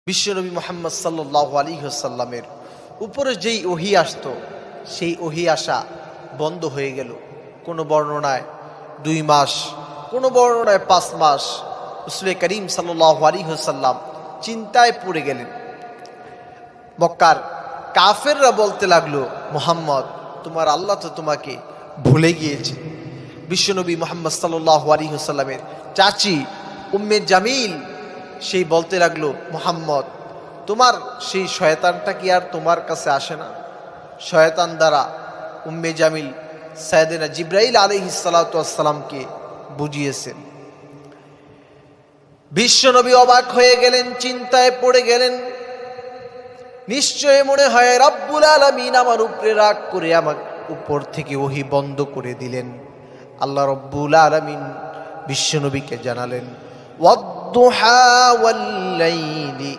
বিশ্বনবী মুহাম্মদ সাল্লাল্লাহু আলাইহি ওয়াসাল্লামের উপরে যেই ওহী আসতো সেই ওহী আসা বন্ধ হয়ে গেল। কোনো বর্ণনায় 2 মাস, কোনো বর্ণনায় 5 মাস। রাসূল করিম সাল্লাল্লাহু আলাইহি ওয়াসাল্লাম চিন্তায় পড়ে গেলেন। মক্কার কাফেররা বলতে লাগলো, মুহাম্মদ তোমার আল্লাহ তো তোমাকে ভুলে গিয়েছে। বিশ্বনবী মুহাম্মদ সাল্লাল্লাহু আলাইহি ওয়াসাল্লামের চাচি উম্মে জামিল সেই বলতে লাগলো, মুহাম্মদ তোমার সেই শয়তানটা কি আর তোমার কাছে আসে না? শয়তান দ্বারা উম্মে জামিল সাইয়েদনা জিবরাইল আলাইহিস সালাতু ওয়াস সালামকে বুঝিয়েছেন। বিশ্বনবী অবাক হয়ে গেলেন, চিন্তায় পড়ে গেলেন। নিশ্চয় মনে হয় রব্বুল আলামিন আমার উপরে রাগ করে আমার উপর থেকে ওহী বন্ধ করে দিলেন। আল্লাহ রব্বুল আলামিন বিশ্বনবীকে জানালেন, ওয়াদ-দুহা ওয়াল-লাইলি